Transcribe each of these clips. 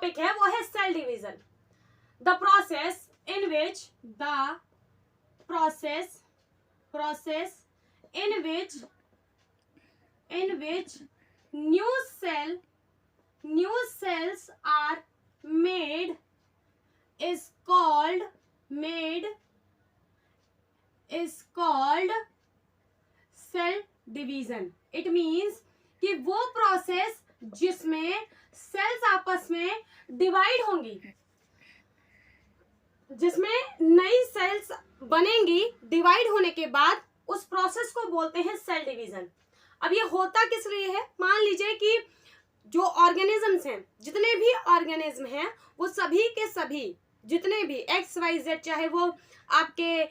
Topic है वो है cell division. The process in which new cells are made is called cell division। It means कि वो process जिसमें सेल्स आपस में डिवाइड होंगी, जिसमें नई सेल्स बनेंगी डिवाइड होने के बाद, उस प्रोसेस को बोलते हैं सेल डिवीजन। अब ये होता किस लिए है? मान लीजिए कि जो ऑर्गेनिजम्स हैं, जितने भी ऑर्गेनिज्म हैं, वो सभी के सभी जितने भी XYZ, चाहे वो आपके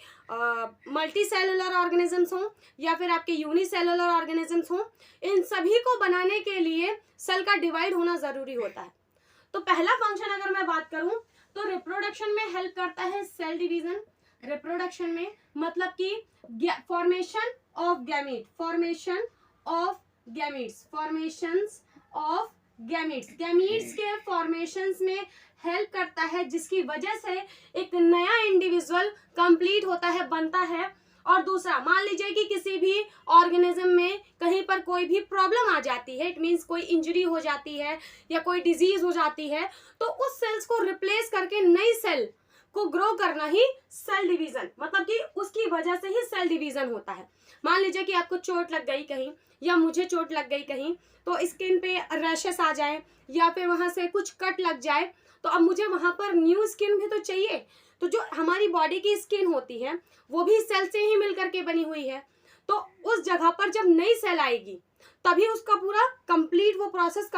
मल्टी सेलुलर ऑर्गेनिजम्स हों या फिर आपके यूनिसेलुलर ऑर्गेनिजम्स हों, इन सभी को बनाने के लिए सेल का डिवाइड होना जरूरी होता है। तो पहला फंक्शन अगर मैं बात करूं तो रिप्रोडक्शन में हेल्प करता है सेल डिवीजन। रिप्रोडक्शन में मतलब कि फॉर्मेशन ऑफ गैमीट्स के फॉर्मेशंस में हेल्प करता है, जिसकी वजह से एक नया इंडिविजुअल कंप्लीट होता है, बनता है। और दूसरा, मान लीजिए कि किसी भी ऑर्गेनिज्म में कहीं पर कोई भी प्रॉब्लम आ जाती है, इट मीन्स कोई इंजरी हो जाती है या कोई डिजीज हो जाती है, तो उस सेल्स को रिप्लेस करके नई सेल को ग्रो करना ही सेल डिवीजन, मतलब कि उसकी वजह से ही सेल डिवीजन होता है। मान लीजिए कि आपको चोट लग गई कहीं, या मुझे चोट लग गई कहीं, तो स्किन पे रैशेस आ जाए या फिर वहां से कुछ कट लग जाए, तो अब मुझे वहां पर न्यू स्किन भी तो चाहिए। तो जो हमारी बॉडी की स्किन होती है वो भी सेल से ही मिलकर के बनी हुई है। तो उस जगह पर जब नई सेल आएगी तभी उसका पूरा कंप्लीट वो प्रोसेस,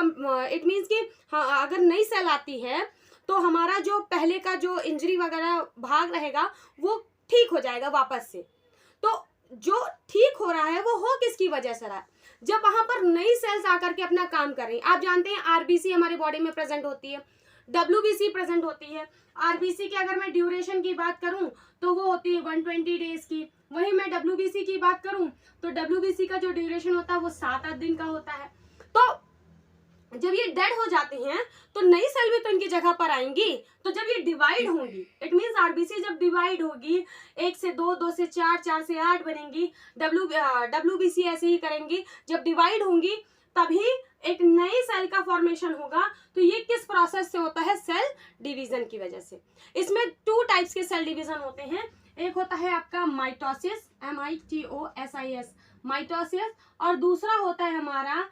इट मीन्स कि हाँ, अगर नई सेल आती है तो हमारा जो पहले का जो इंजरी वगैरह भाग रहेगा वो ठीक हो जाएगा वापस से। तो जो ठीक हो रहा है वो हो किसकी वजह से रहा है? जब वहां पर नई सेल्स आकर के अपना काम कर रही हैं। आप जानते हैं आरबीसी हमारी बॉडी में प्रेजेंट होती है, डब्ल्यूबीसी प्रेजेंट होती है। आरबीसी की अगर मैं ड्यूरेशन की बात करूं तो वो होती है 120 डेज की। वहीं मैं डब्ल्यूबीसी की बात करूं तो डब्ल्यूबीसी का जो ड्यूरेशन होता है वो 7-8 दिन का होता है। तो जब ये डेड हो जाती हैं तो नई सेल भी तो इनकी जगह पर आएंगी। तो जब ये डिवाइड होंगी, इट मींस आरबीसी जब डिवाइड होगी 1 से 2, 2 से 4, 4 से 8 बनेंगी, डब्ल्यूबीसी ऐसे ही करेंगी। जब डिवाइड होंगी तभी एक नई सेल का फॉर्मेशन होगा। तो ये किस प्रोसेस से होता है? सेल डिवीजन की वजह से। इसमें 2 टाइप्स के सेल डिवीजन होते हैं। एक होता है आपका माइटोसिस, MITOSIS, माइटोसिस, और दूसरा होता है हमारा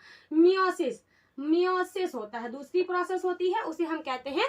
मियोसिस होता है। दूसरी प्रोसेस होती है, उसे हम कहते हैं